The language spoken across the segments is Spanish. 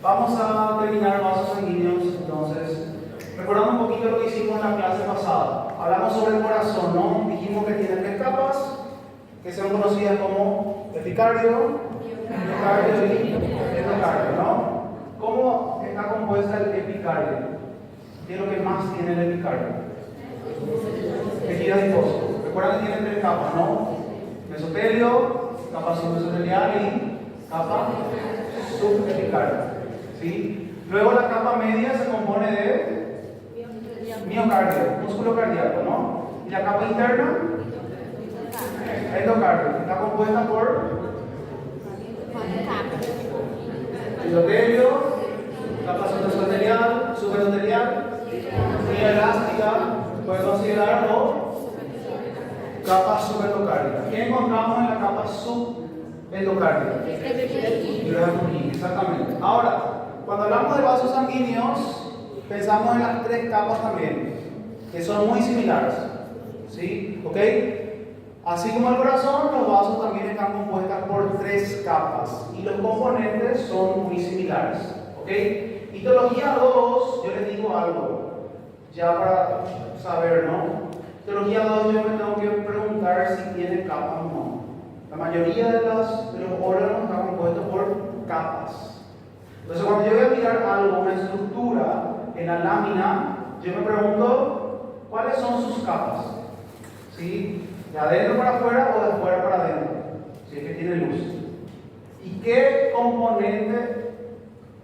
Vamos a terminar vasos sanguíneos, entonces, recordando un poquito lo que hicimos en la clase pasada. Hablamos sobre el corazón, ¿no? Dijimos que tiene tres capas, que son conocidas como epicardio, miocardio y endocardio, ¿no? ¿Cómo está compuesta el epicardio? ¿Qué es lo que más tiene el epicardio? Tejido adiposo. Recuerdan que tiene tres capas, ¿no? Mesotelio, capa submesotelial y capa subepicardio. ¿Sí? Luego la capa media se compone de miocardio, músculo cardíaco, ¿no? Y la capa interna, endocardio, que está compuesta por endotelio, capa submesotelial, subendotelial, vía elástica, puede considerarlo capa subendocárdica. ¿Qué encontramos en la capa subendocárdica? Exactamente. Ahora, cuando hablamos de vasos sanguíneos, pensamos en las tres capas también, que son muy similares. ¿Sí? ¿Ok? Así como el corazón, los vasos también están compuestos por tres capas y los componentes son muy similares. ¿Ok? Histología 2, yo les digo algo, ya para saber, ¿no? Histología 2, yo me tengo que preguntar si tiene capas o no. La mayoría de los órganos están compuestos por capas. Entonces, cuando yo voy a mirar algo, una estructura en la lámina, yo me pregunto cuáles son sus capas. ¿Sí? ¿De adentro para afuera o de afuera para adentro? Si es que tiene luz. ¿Y qué componente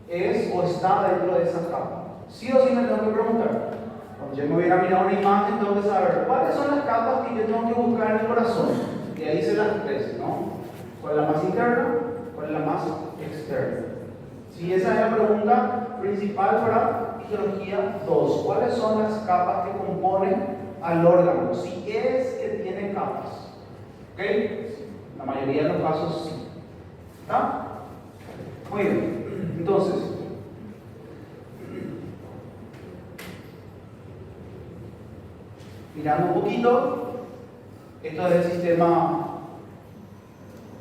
es o está dentro de esa capa? Sí o sí me tengo que preguntar. Cuando yo me voy a mirar una imagen, tengo que saber cuáles son las capas que yo tengo que buscar en el corazón. Y ahí se las tres, ¿no? ¿Cuál es la más interna? ¿Cuál es la más externa? Sí, esa es la pregunta principal para histología 2. ¿Cuáles son las capas que componen al órgano? Si es que tiene capas. ¿Ok? La mayoría de los casos sí. ¿Está? Muy bien. Entonces, mirando un poquito, esto es el sistema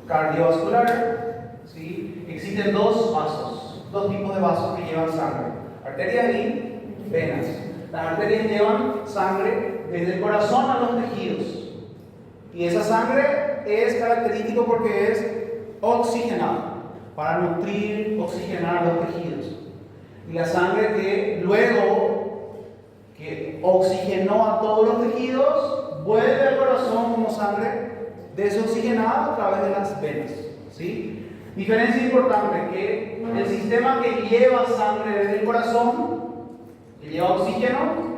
cardiovascular. ¿Sí? Existen dos vasos, dos tipos de vasos que llevan sangre: arterias y venas. Las arterias llevan sangre desde el corazón a los tejidos. Y esa sangre es característico porque es oxigenada, para nutrir, oxigenar los tejidos. Y la sangre que luego que oxigenó a todos los tejidos, vuelve al corazón como sangre desoxigenada a través de las venas. ¿Sí? Diferencia importante, que el sistema que lleva sangre desde el corazón, que lleva oxígeno,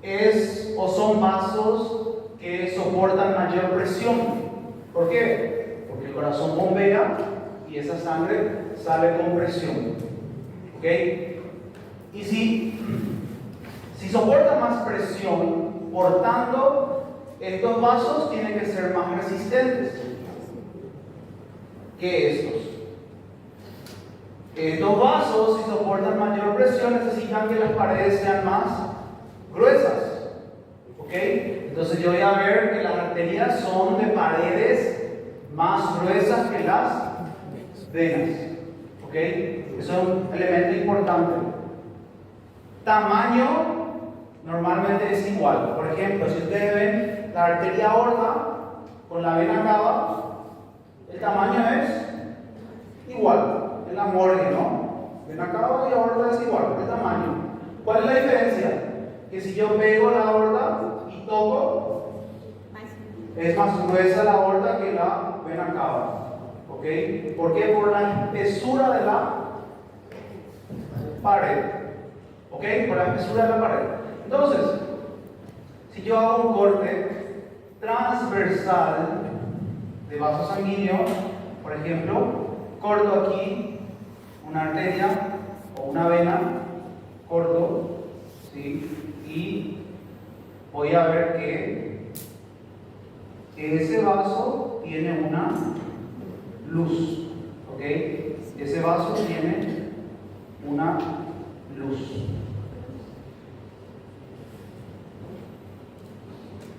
es o son vasos que soportan mayor presión. ¿Por qué? Porque el corazón bombea y esa sangre sale con presión. ¿Ok? Y si soporta más presión, por tanto, estos vasos tienen que ser más resistentes que estos. Estos vasos, si soportan mayor presión, necesitan que las paredes sean más gruesas. ¿Ok? Entonces yo voy a ver que las arterias son de paredes más gruesas que las venas. ¿Ok? Eso es un elemento importante. Tamaño normalmente es igual. Por ejemplo, si ustedes ven la arteria aorta con la vena cava, el tamaño es igual. En la morgue, ¿no? Vena cava y aorta es igual, el tamaño. ¿Cuál es la diferencia? Que si yo pego la aorta y toco, es más gruesa la aorta que la vena cava. ¿Ok? ¿Por qué? Por la espesura de la pared. ¿Ok? Por la espesura de la pared. Entonces, si yo hago un corte transversal de vaso sanguíneo, por ejemplo, corto aquí una arteria o una vena, corto, ¿sí? Y voy a ver que ese vaso tiene una luz. ¿Ok? Ese vaso tiene una luz.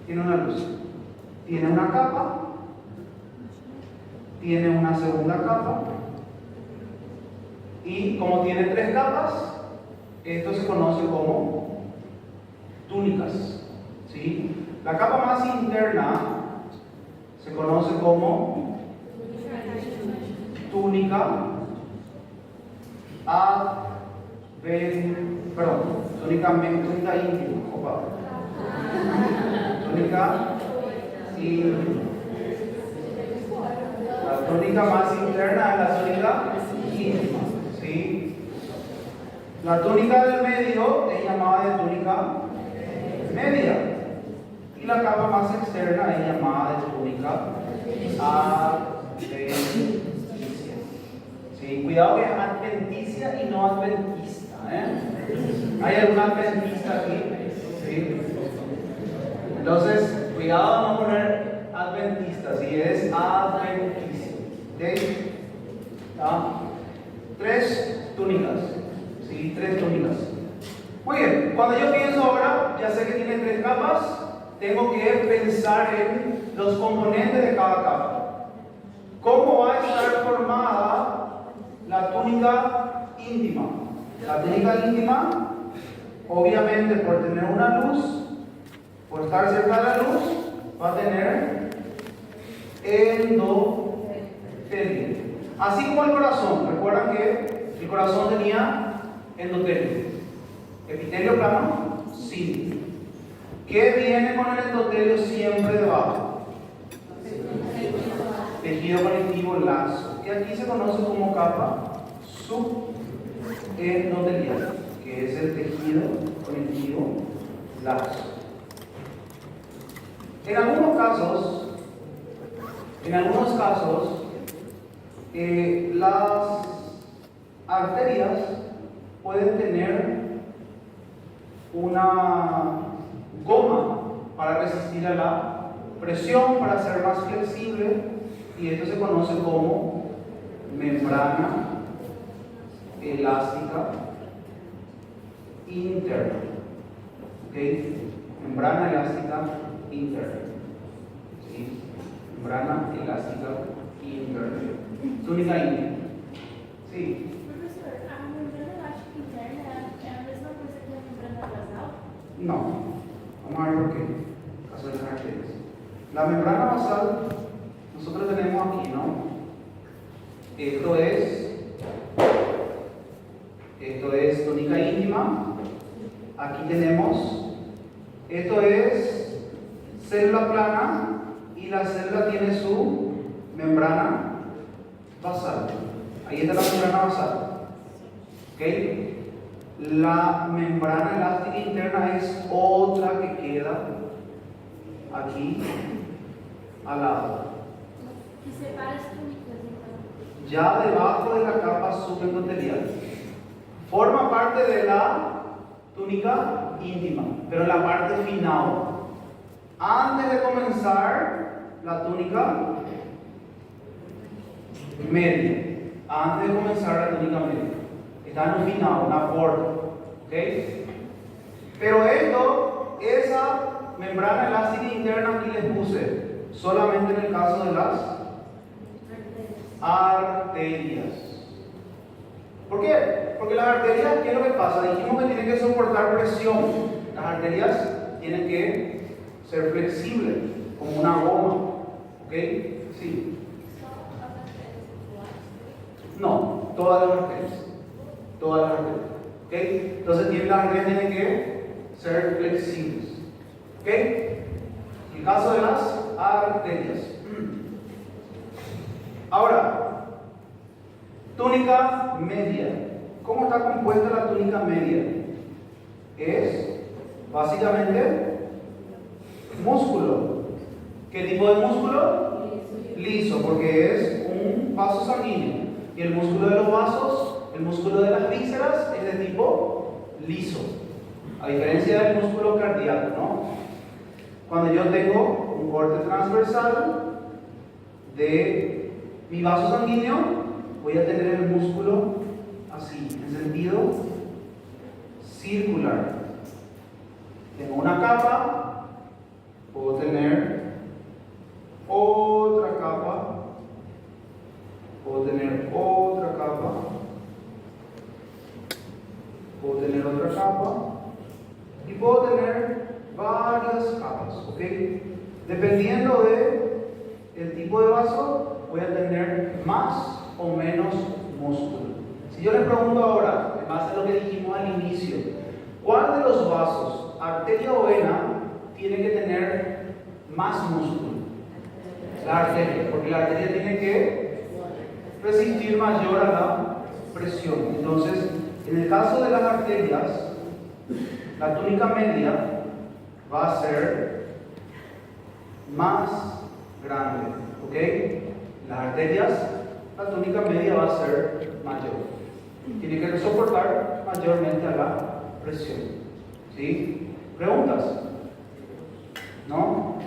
Tiene una luz. Tiene una capa. Tiene una segunda capa. Y como tiene 3 capas, esto se conoce como túnicas. ¿Sí? La capa más interna se conoce como túnica túnica íntima. Opa. Túnica íntima. La túnica más interna es la túnica íntima. ¿Sí? La túnica del medio es llamada de túnica media. Y la capa más externa es llamada de túnica adventicia. ¿Sí? Cuidado que es adventicia y no adventista. ¿Hay algún adventista aquí? ¿Sí? Entonces, cuidado no poner adventista, si es adventicia. ¿Okay? ¿Ah? 3 túnicas. ¿Sí? 3 túnicas. Muy bien, cuando yo pienso ahora, ya sé que tiene 3 capas, tengo que pensar en los componentes de cada capa. ¿Cómo va a estar formada la túnica íntima? La túnica íntima, obviamente por tener una luz, por estar cerca de la luz, va a tener endotelio. Así como el corazón. Recuerdan que el corazón tenía endotelio. Epitelio plano, sí. ¿Qué viene con el endotelio siempre debajo? Tejido conectivo lazo, que aquí se conoce como capa subendotelial, que es el tejido conectivo lazo. En algunos casos, las arterias pueden tener una goma para resistir a la presión, para ser más flexible, y esto se conoce como membrana elástica interna. ¿Okay? Membrana elástica interna. ¿Sí? Membrana elástica interna. Túnica íntima. Sí. Professor, a membrana elástica interna é a mesma coisa que a membrana basal? No. Vamos a ver por qué. Caso de caracteres. La membrana basal, nosotros tenemos aquí, ¿no? Esto es túnica íntima. Aquí tenemos, esto es célula plana y la célula tiene su membrana basal. Ahí está la membrana basal. ¿Ok? La membrana elástica interna es otra que queda aquí al lado. Que separa as túnicas, então. Ya debajo de la capa subendotelial. Forma parte de la túnica íntima, pero en la parte final. Antes de comenzar la túnica media. Antes de comenzar la túnica media. Está en un final, una borda. ¿Ok? Pero esa membrana elástica interna aquí les puse solamente en el caso de las arterias. ¿Por qué? Porque las arterias, ¿qué es lo que pasa? Dijimos que tienen que soportar presión. Las arterias tienen que ser flexibles, como una goma. ¿Ok? Sí. No, todas las arterias. Todas las arterias. ¿Ok? Entonces las arterias tienen que ser flexibles. ¿Ok? El caso de las arterias. Ahora, túnica media. ¿Cómo está compuesta la túnica media? Es básicamente músculo. ¿Qué tipo de músculo? Liso, porque es un vaso sanguíneo. Y el músculo de los vasos, el músculo de las vísceras, es de tipo liso. A diferencia del músculo cardíaco, ¿no? Cuando yo tengo un corte transversal de mi vaso sanguíneo, voy a tener el músculo así, en sentido circular. Tengo una capa, puedo tener otra capa, puedo tener otra capa, puedo tener varias capas, ¿ok? Dependiendo de el tipo de vaso, voy a tener más o menos músculo. Si yo le pregunto ahora, en base a lo que dijimos al inicio, ¿cuál de los vasos, arteria o vena, tiene que tener más músculo? La arteria, porque la arteria tiene que resistir mayor a la presión. Entonces, en el caso de las arterias, la túnica media va a ser más grande, ¿ok? Las arterias, la túnica media va a ser mayor. Tiene que soportar mayormente a la presión. ¿Sí? ¿Preguntas? ¿No?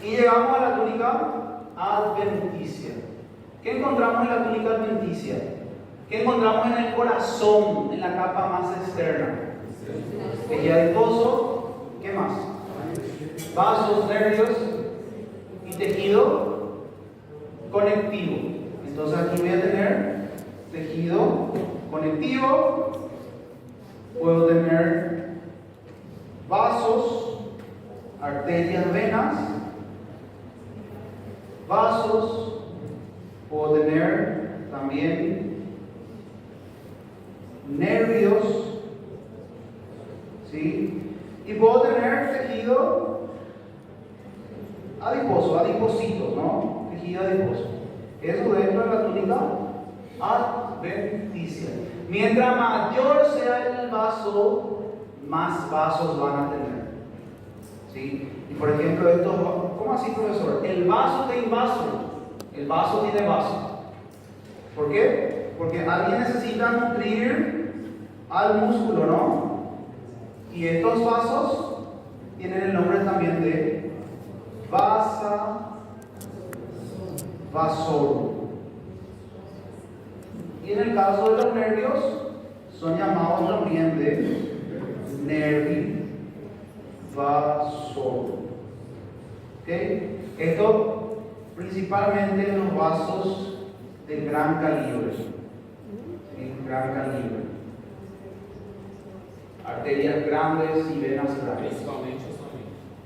Y llegamos a la túnica adventicia. ¿Qué encontramos en la túnica adventicia? ¿Qué encontramos en el corazón, en la capa más externa? Tejido adiposo, ¿qué más? Vasos, nervios y tejido conectivo. Entonces aquí voy a tener tejido conectivo, puedo tener vasos, arterias, venas, vasos, puedo tener también nervios, ¿sí? Y puedo tener tejido adiposo, adipositos, ¿no? Tejido adiposo. Eso dentro de la túnica adventicia. Mientras mayor sea el vaso, más vasos van a tener. ¿Sí? Y por ejemplo, estos, ¿cómo así, profesor? El vaso tiene vaso. El vaso tiene vaso. ¿Por qué? Porque alguien necesita nutrir al músculo, ¿no? Y estos vasos tienen el nombre también de vasa, vasor. Y en el caso de los nervios, son llamados también de nervi vasor. ¿Ok? Esto principalmente en los vasos de gran calibre. ¿Sí? Gran calibre. Arterias grandes y venas grandes.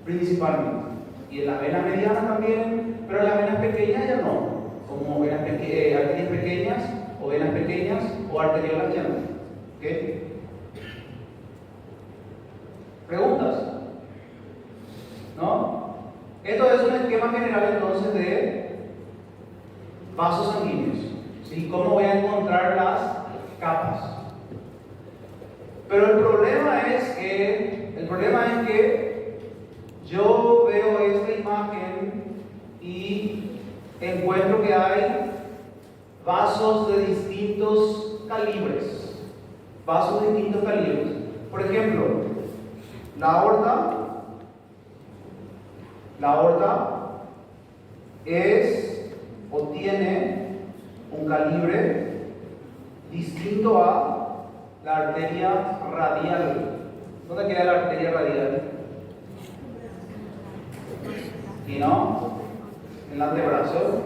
Principalmente. Y en la vena mediana también, pero en las venas pequeñas ya no. Como venas arterias pequeñas, o venas pequeñas, o arteriolas ya no. ¿Ok? ¿Preguntas? ¿No? Esto es un esquema general entonces de vasos sanguíneos. ¿Sí? ¿Cómo voy a encontrar las capas? Pero el problema es que yo veo esta imagen y encuentro que hay vasos de distintos calibres. Vasos de distintos calibres. Por ejemplo, la aorta es o tiene un calibre distinto a la arteria radial. ¿Dónde queda la arteria radial? ¿Y no? En el antebrazo.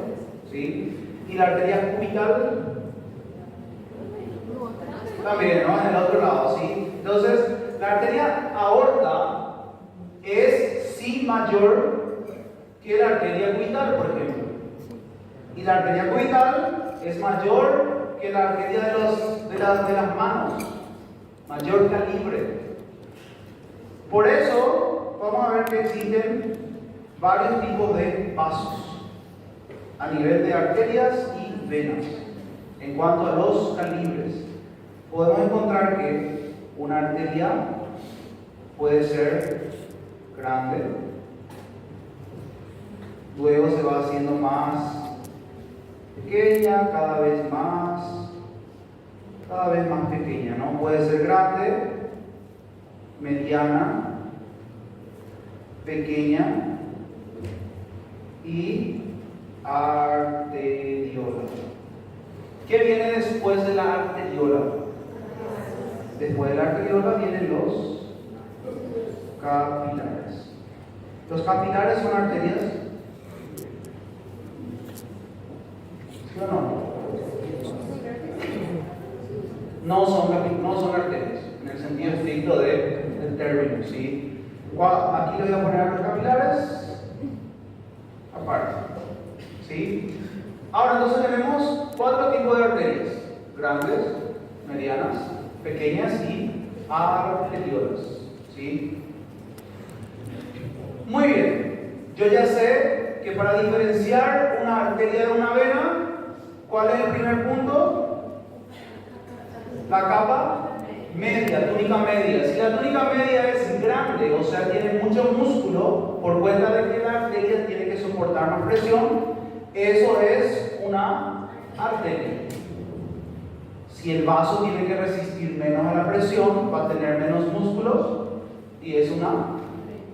¿Sí? ¿Y la arteria cubital? También, ¿no? En el otro lado, ¿sí? Entonces, la arteria aorta es sí mayor que la arteria cubital, por ejemplo. Y la arteria cubital es mayor que la arteria de las manos, mayor calibre. Por eso, vamos a ver que existen varios tipos de vasos a nivel de arterias y venas. En cuanto a los calibres, podemos encontrar que una arteria puede ser grande, luego se va haciendo más pequeña, cada vez más pequeña, ¿no? Puede ser grande, mediana, pequeña y arteriola. ¿Qué viene después de la arteriola? Después de la arteriola vienen los capilares. ¿Los capilares son arterias? ¿Sí o no? No son arterias, en el sentido estricto del el término, ¿sí? Aquí le voy a poner los capilares aparte, ¿sí? Ahora entonces tenemos 4 tipos de arterias: grandes, medianas, pequeñas y arteriolas, ¿sí? Muy bien, yo ya sé que para diferenciar una arteria de una vena, ¿cuál es el primer punto? La capa media, túnica media. Si la túnica media es grande, o sea, tiene mucho músculo, por cuenta de que la arteria tiene que soportar más presión, eso es una arteria. Si el vaso tiene que resistir menos a la presión, va a tener menos músculos y es una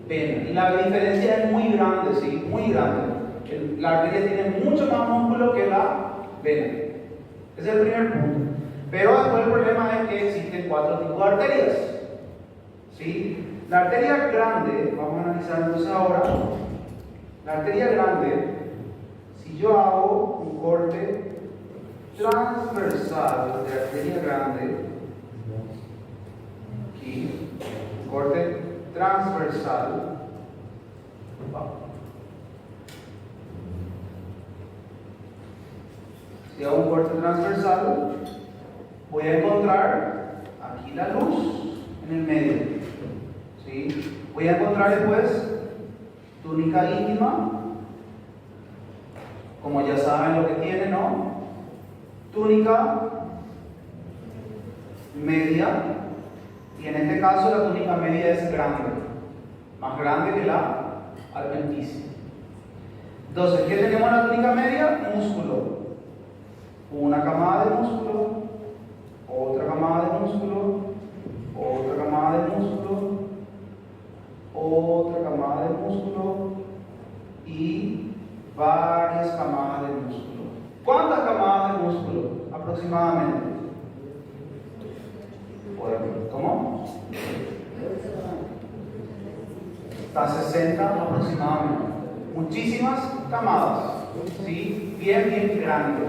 vena. Y la diferencia es muy grande, ¿sí? Muy grande. La arteria tiene mucho más músculo que la vena. Ese es el primer punto. Pero después el problema es que existen 4 tipos de arterias, ¿sí? La arteria grande, vamos a analizar entonces ahora. La arteria grande, si yo hago un corte transversal de arteria grande, aquí, un corte transversal, si hago un corte transversal, voy a encontrar aquí la luz en el medio, ¿sí? Voy a encontrar después túnica íntima, como ya saben lo que tiene, ¿no? Túnica media, y en este caso la túnica media es grande, más grande que la adventicia. Entonces, ¿qué tenemos en la túnica media? Músculo. Una camada de músculo, otra camada de músculo, otra camada de músculo, otra camada de músculo y varias camadas de músculo. ¿Cuántas camadas de músculo aproximadamente? ¿Cómo? Hasta 60 aproximadamente. Muchísimas camadas, ¿sí? Bien grande,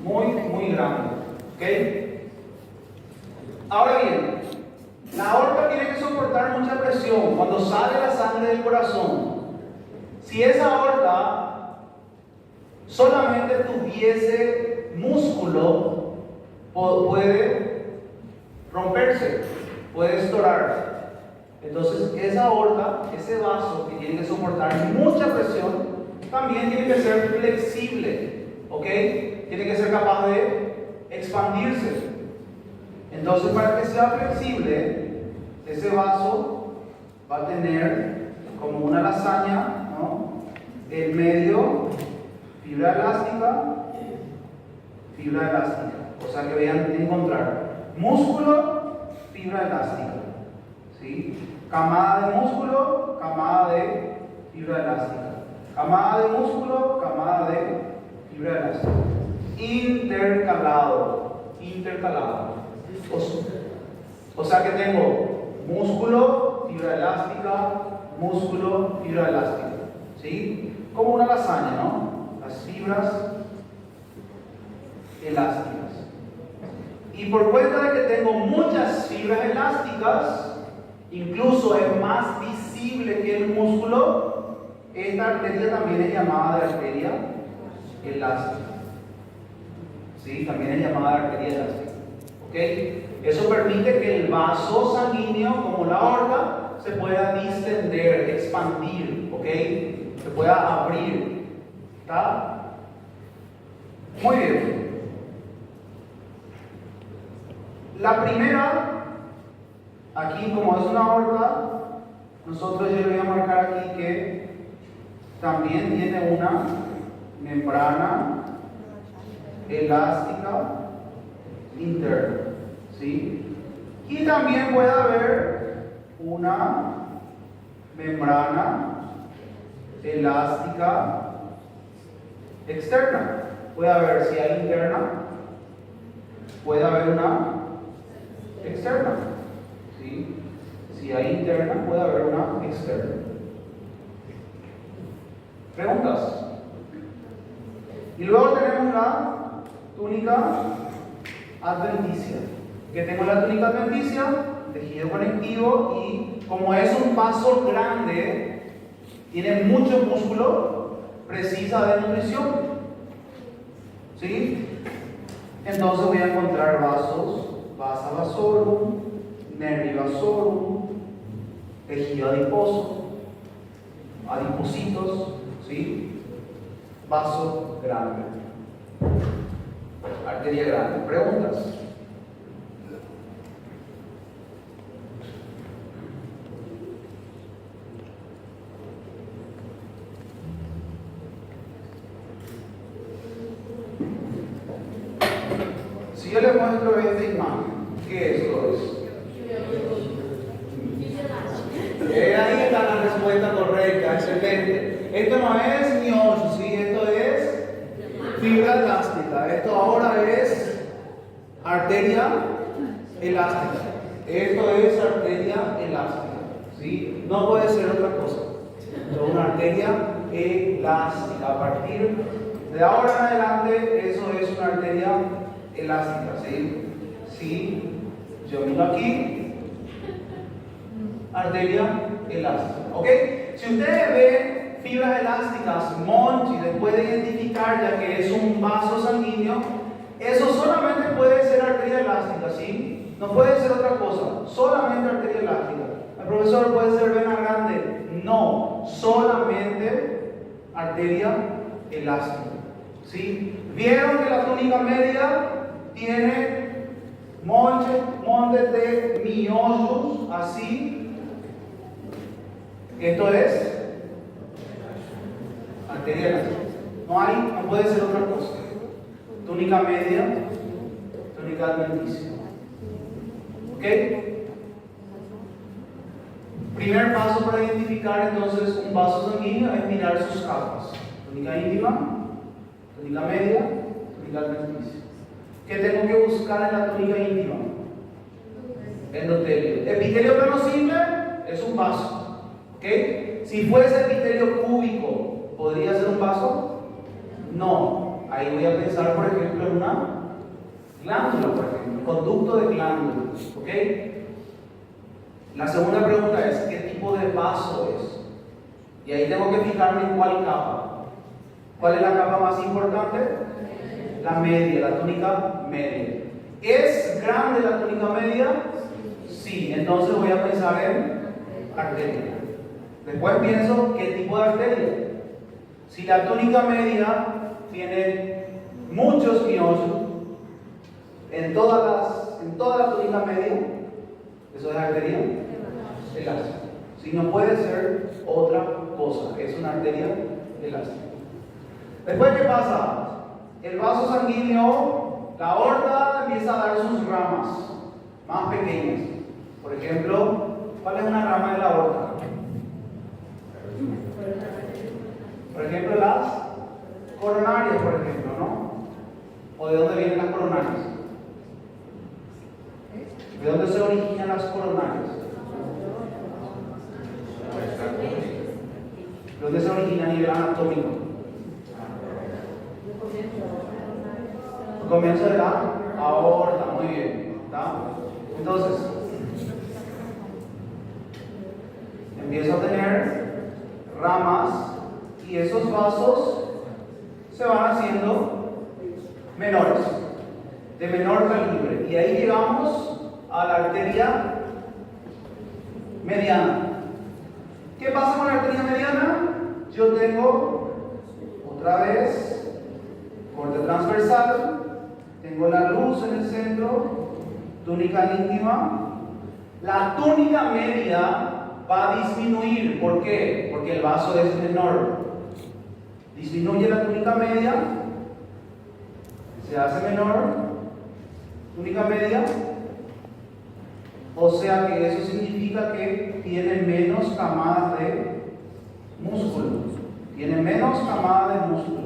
muy grande, ¿ok? Ahora bien, la aorta tiene que soportar mucha presión cuando sale la sangre del corazón. Si esa aorta solamente tuviese músculo, puede romperse, puede estorar. Entonces esa aorta, ese vaso que tiene que soportar mucha presión, también tiene que ser flexible, ¿ok? Tiene que ser capaz de expandirse. Entonces, para que sea flexible, ese vaso va a tener como una lasaña, ¿no? En medio, fibra elástica, o sea que vayan a encontrar músculo, fibra elástica, ¿sí? Camada de músculo, camada de fibra elástica, camada de músculo, camada de fibra elástica, intercalado. O sea que tengo músculo, fibra elástica, músculo, fibra elástica, ¿sí? Como una lasaña, ¿no? Las fibras elásticas. Y por cuenta de que tengo muchas fibras elásticas, incluso es más visible que el músculo, esta arteria también es llamada de arteria elástica. ¿Sí? También es llamada de arteria elástica. ¿Ok? Eso permite que el vaso sanguíneo, como la aorta, se pueda distender, expandir, ¿ok? Se pueda abrir. ¿Está? Muy bien. La primera, aquí como es una aorta, nosotros yo le voy a marcar aquí que también tiene una membrana elástica interna, ¿sí? Y también puede haber una membrana elástica externa. Puede haber, si hay interna, puede haber una externa, ¿sí? Si hay interna, puede haber una externa. ¿Preguntas? Y luego tenemos la túnica adventicia. Que tengo la túnica adventicia, tejido conectivo, y como es un vaso grande, tiene mucho músculo, precisa de nutrición. ¿Sí? Entonces voy a encontrar vasos, vasa vasorum, nervi vasorum, tejido adiposo, adipocitos, ¿sí? Vaso grande, arteria grande. ¿Preguntas? Si yo le muestro esta imagen, ¿qué esto es? Ahí está la respuesta correcta, excelente. Esto no es miosis, ¿sí? Esto es fibra elástica. Esto ahora es arteria elástica. Esto es arteria elástica, ¿sí? No puede ser otra cosa. Esto es una arteria elástica. A partir de ahora en adelante, eso es una arteria elástica, ¿sí? Sí, yo miro aquí, arteria elástica, ¿ok? Si ustedes ven fibras elásticas, Monchi, después de identificar ya que es un vaso sanguíneo, eso solamente puede ser arteria elástica, ¿sí? No puede ser otra cosa, solamente arteria elástica. El profesor, ¿puede ser vena grande? No, solamente arteria elástica, ¿sí? ¿Vieron que la túnica media tiene montes de miollos así? Esto es arteria elástica. No puede ser otra cosa. Túnica media, túnica adventicia. ¿Ok? Primer paso para identificar entonces un vaso sanguíneo es mirar sus capas. Túnica íntima, túnica media, túnica adventicia. ¿Qué tengo que buscar en la túnica íntima? Endotelio. Epitelio plano simple es un vaso. ¿Ok? Si fuese epitelio cúbico, ¿podría ser un vaso? No. Ahí voy a pensar, por ejemplo, en una glándula, por ejemplo, conducto de glándula. ¿Ok? La segunda pregunta es, ¿qué tipo de vaso es? Y ahí tengo que fijarme en cuál capa. ¿Cuál es la capa más importante? La media, la túnica media. ¿Es grande la túnica media? Sí, entonces voy a pensar en arteria. Después pienso, ¿qué tipo de arteria? Si la túnica media tiene muchos miollos en toda la túnica media, eso es arteria elástica. Si no puede ser otra cosa, es una arteria elástica. Después, ¿qué pasa? El vaso sanguíneo, la aorta empieza a dar sus ramas más pequeñas. Por ejemplo, ¿cuál es una rama de la aorta? Por ejemplo, las coronarias, por ejemplo, ¿no? ¿O de dónde vienen las coronarias? ¿De dónde se originan las coronarias? ¿De dónde se origina a nivel anatómico? El comienzo de la aorta, muy bien. ¿Está? Entonces, empiezo a tener ramas y esos vasos se van haciendo menores, de menor calibre. Y ahí llegamos a la arteria mediana. ¿Qué pasa con la arteria mediana? Yo tengo otra vez corte transversal, tengo la luz en el centro, túnica íntima. La túnica media va a disminuir. ¿Por qué? Porque el vaso es menor. Disminuye la túnica media, se hace menor, túnica media. O sea que eso significa que tiene menos camadas de músculo. Tiene menos camadas de músculo.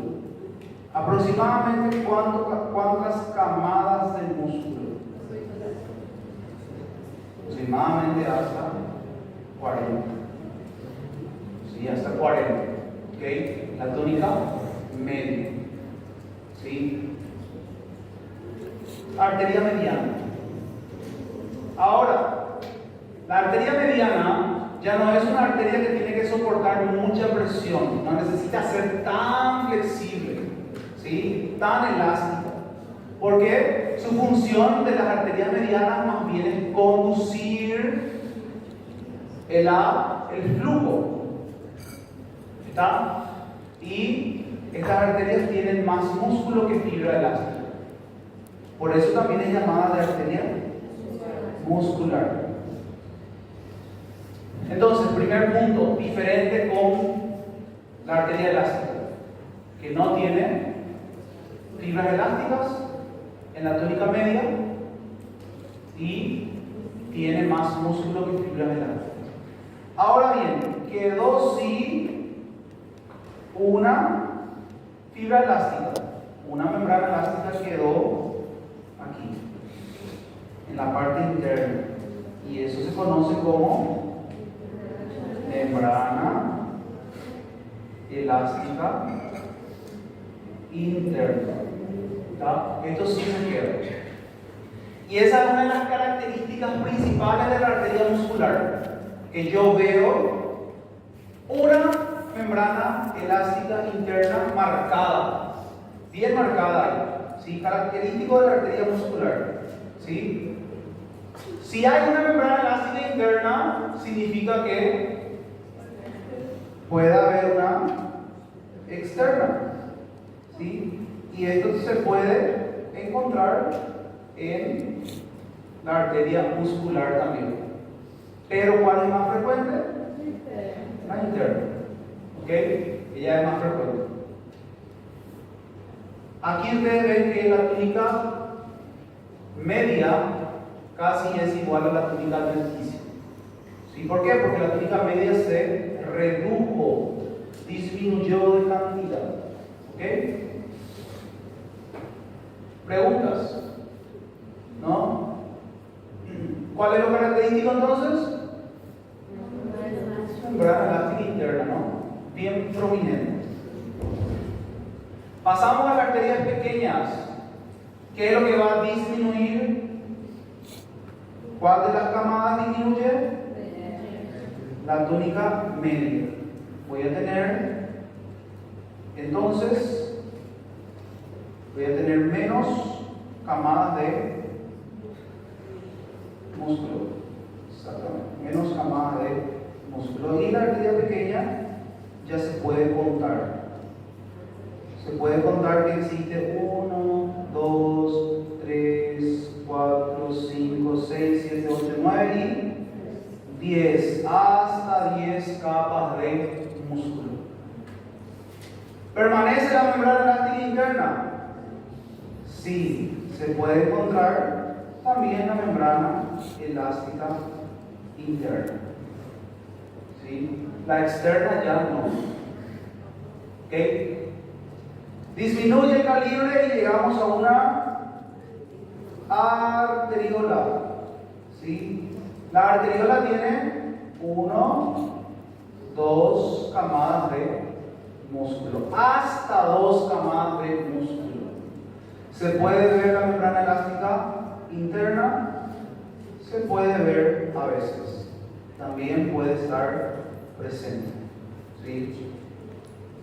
Aproximadamente ¿cuántas camadas de músculo? Aproximadamente hasta 40. Sí, hasta 40. ¿Ok? La túnica media. ¿Sí? Arteria mediana. Ahora, La arteria mediana ya no es una arteria que tiene que soportar mucha presión, no necesita ser tan flexible, ¿sí? Tan elástica. Porque su función de las arterias medianas más bien es conducir el flujo. ¿Está? Y estas arterias tienen más músculo que fibra elástica. Por eso también es llamada de arteria muscular. Entonces, primer punto, diferente con la arteria elástica, que no tiene fibras elásticas en la túnica media y tiene más músculo que fibras elásticas. Ahora bien, quedó sí una fibra elástica, una membrana elástica quedó aquí, en la parte interna, y eso se conoce como membrana elástica interna. ¿Está? Esto sí se queda. Y esa es una de las características principales de la arteria muscular, que yo veo una membrana elástica interna marcada, bien marcada, ¿sí? Característico de la arteria muscular, ¿sí? Si hay una membrana elástica interna, significa que puede haber una externa, ¿sí? Y esto se puede encontrar en la arteria muscular también. Pero ¿cuál es más frecuente? La interna. ¿Ok? Ella es más frecuente. Aquí ustedes ven que la túnica media casi es igual a la túnica adventicia. ¿Sí? ¿Por qué? Porque la túnica media se redujo, disminuyó de cantidad. ¿Ok? ¿Preguntas? ¿No? ¿Cuál es lo característico entonces? Membrana elástica interna, ¿no? Bien prominente. Pasamos a las arterias pequeñas. ¿Qué es lo que va a disminuir? ¿Cuál de las camadas disminuye? La túnica media. Voy a tener, entonces, menos camadas de músculo. Exactamente. Menos camadas de músculo. Y la arteria pequeña ya se puede contar. Se puede contar que existe 1, 2, 3, 4, 5, 6, 7, 8, 9 y 10. Hasta 10 capas de músculo. ¿Permanece la membrana elástica interna? Sí, se puede encontrar también la membrana elástica interna. ¿Sí? La externa ya no. ¿Ok? Disminuye el calibre y llegamos a una arteriola. ¿Sí? La arteriola tiene 1, 2 camadas de músculo, hasta 2 camadas de músculo. Se puede ver la membrana elástica interna, se puede ver a veces, también puede estar presente. ¿Sí?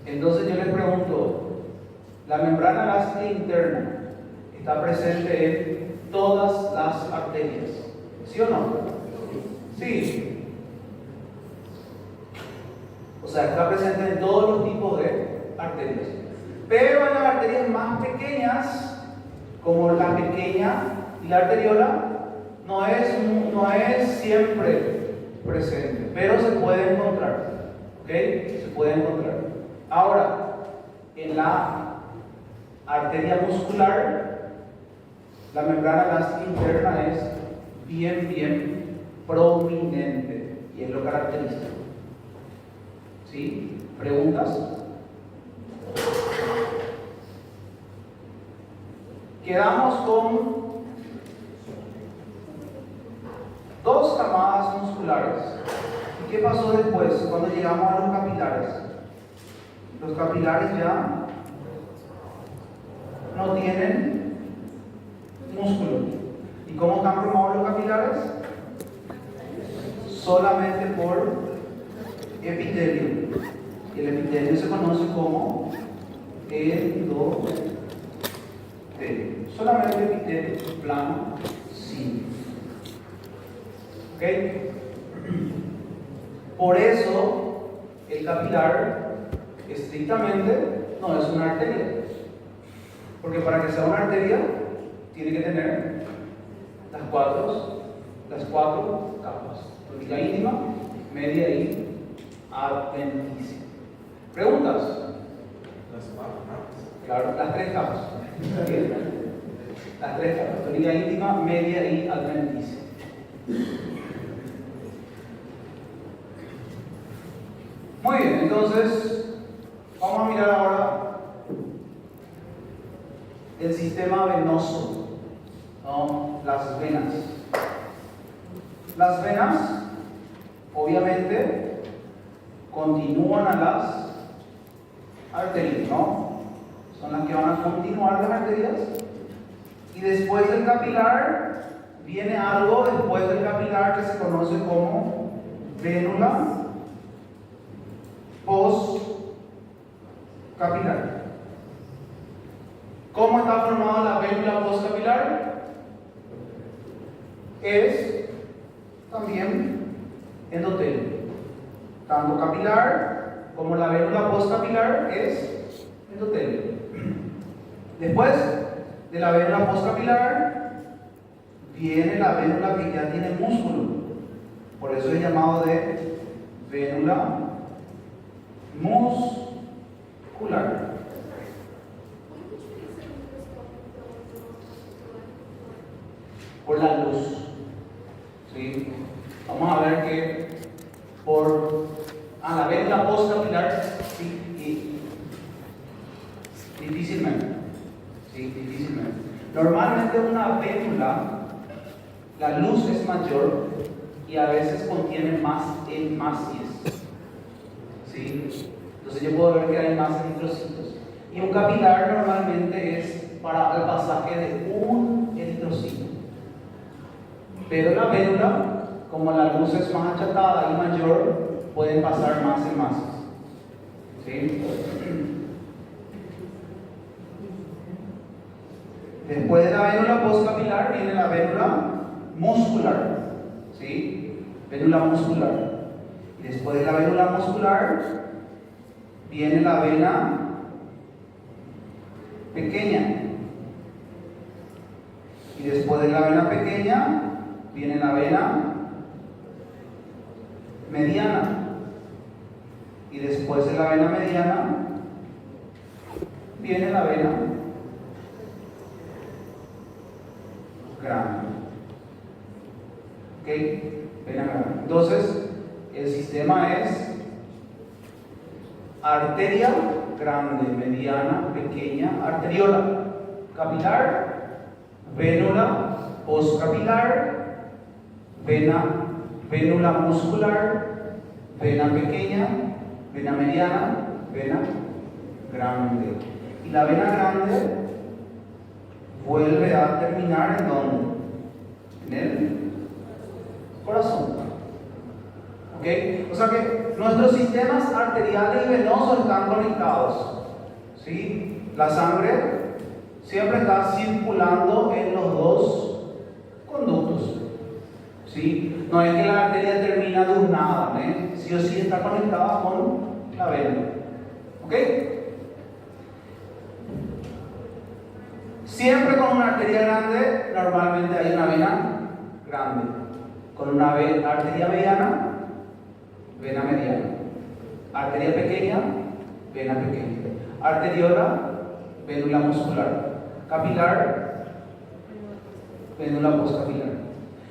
Entonces yo les pregunto, ¿la membrana elástica interna está presente en todas las arterias? ¿Sí o no? Sí. O sea, está presente en todos los tipos de arterias. Pero en las arterias más pequeñas, como la pequeña y la arteriola, no es siempre presente, pero se puede encontrar. ¿Ok? Se puede encontrar. Ahora, en la arteria muscular, la membrana elástica interna es bien prominente y es lo característico. ¿Sí? ¿Preguntas? Quedamos con 2 camadas musculares. ¿Y qué pasó después cuando llegamos a los capilares? Los capilares ya no tienen músculo. ¿Y cómo están formados los capilares? solamente por epitelio. Y el epitelio se conoce como endotelio. Solamente epitelio plano, sí. ¿Ok? Por eso el capilar estrictamente no es una arteria. Porque para que sea una arteria tiene que tener las cuatro capas: túnica íntima, media y adventicia. ¿Preguntas? Claro, las tres capas. Las tres capas: túnica íntima, media y adventicia. Muy bien, entonces vamos a mirar ahora el sistema venoso, ¿no? Las venas. Las venas, obviamente, continúan a las arterias, ¿no? Son las que van a continuar las arterias. Y después del capilar, viene algo después del capilar que se conoce como vénula postcapilar. ¿Cómo está formada la vénula postcapilar? Es también endotelio. Tanto capilar como la vénula postcapilar es endotelio. Después de la vénula postcapilar viene la vénula que ya tiene músculo. Por eso es llamado de vénula muscular. Por la luz. ¿Sí? Vamos a ver que por la vénula postcapilar, sí, y difícilmente. Sí, difícilmente. Normalmente una vénula, la luz es mayor y a veces contiene más hemácias. ¿Sí? Entonces yo puedo ver que hay más eritrocitos. Y un capilar normalmente es para el pasaje de un eritrocito. Pero la vénula, como la luz es más achatada y mayor, pueden pasar más hemácias. ¿Sí? Después de la vénula postcapilar viene la vénula muscular. ¿Sí? Vénula muscular. Y después de la vénula muscular viene la vena pequeña. Y después de la vena pequeña viene la vena mediana. Y después de la vena mediana viene la vena grande. ¿Ok? Vena grande. Entonces, el sistema es arteria grande, mediana, pequeña, arteriola, capilar, vénula postcapilar, vénula muscular, vena pequeña, vena mediana, vena grande. Y la vena grande vuelve a terminar ¿en dónde? En el corazón. ¿Ok? O sea que nuestros sistemas arteriales y venosos están conectados. ¿Sí? La sangre siempre está circulando en los dos conductos. ¿Sí? No es que la arteria termina de un nada, ¿eh? Sí o sí está conectada con la vena. ¿Ok? Siempre con una arteria grande, normalmente hay una vena grande. Con una arteria mediana, vena mediana. Arteria pequeña, vena pequeña. Arteriola, vénula muscular. Capilar, vénula postcapilar.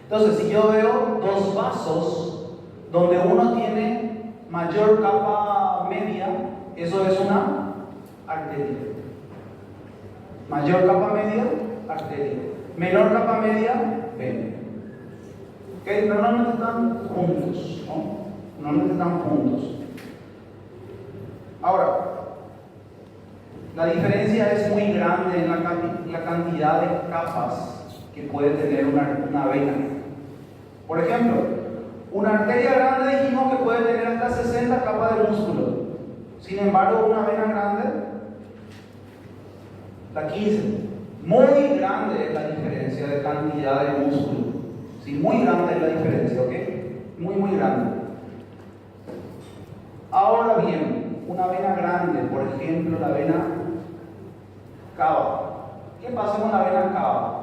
Entonces, si yo veo dos vasos donde uno tiene mayor capa media, eso es una arteria. Mayor capa media, arteria. Menor capa media, vena. ¿Ok? Normalmente están juntos, ¿no? Normalmente están juntos. Ahora, la diferencia es muy grande en la cantidad de capas que puede tener una vena. Por ejemplo, Una arteria grande dijimos que puede tener hasta 60 capas de músculo. Sin embargo, una vena grande, la 15. Muy grande es la diferencia de cantidad de músculo. Sí, muy grande es la diferencia, ¿ok? Muy grande. Ahora bien, una vena grande, por ejemplo, la vena cava. ¿Qué pasa con la vena cava?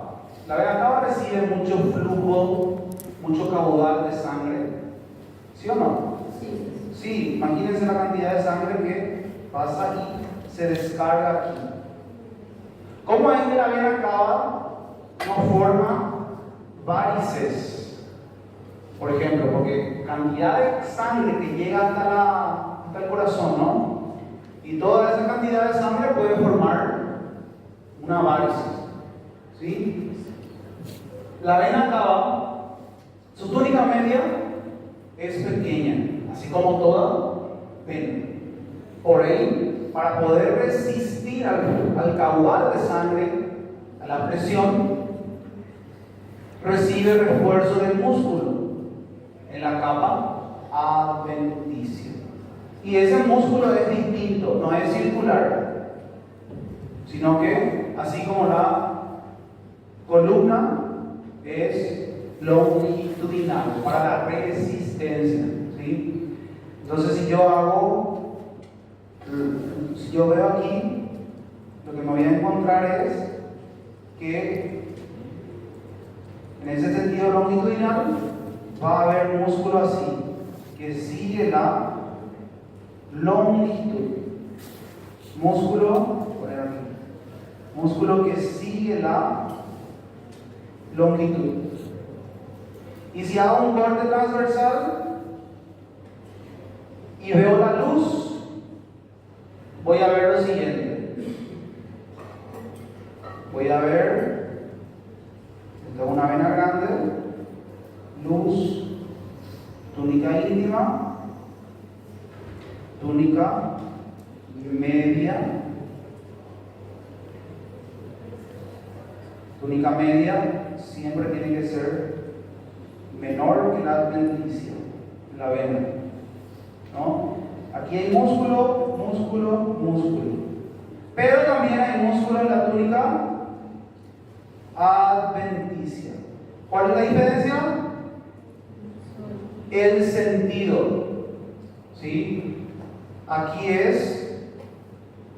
La vena cava recibe mucho flujo, mucho caudal de sangre. ¿Sí o no? Sí. Sí, imagínense la cantidad de sangre que pasa y se descarga aquí. ¿Cómo es que la vena cava no forma varices? Por ejemplo, porque cantidad de sangre que llega hasta el corazón, ¿no? Y toda esa cantidad de sangre puede formar una varice. ¿Sí? La vena cava, su túnica media es pequeña, así como toda vena. Por ello, para poder resistir al caudal de sangre, a la presión, recibe refuerzo del músculo en la capa adventicia. Y ese músculo es distinto, no es circular, sino que, así como la columna, es longitudinal para la resistencia. ¿Sí? Entonces, si yo veo aquí, lo que me voy a encontrar es que en ese sentido longitudinal va a haber músculo así, que sigue la longitud. Músculo que sigue la longitud. Y si hago un corte transversal y veo la luz, voy a ver lo siguiente. Voy a ver, esta es una vena grande, luz, túnica íntima, túnica media, túnica media siempre tiene que ser menor que la adventicia, la vena, ¿no? Aquí hay músculo, pero también hay músculo en la túnica adventicia. ¿Cuál es la diferencia? El sentido, ¿sí? Aquí es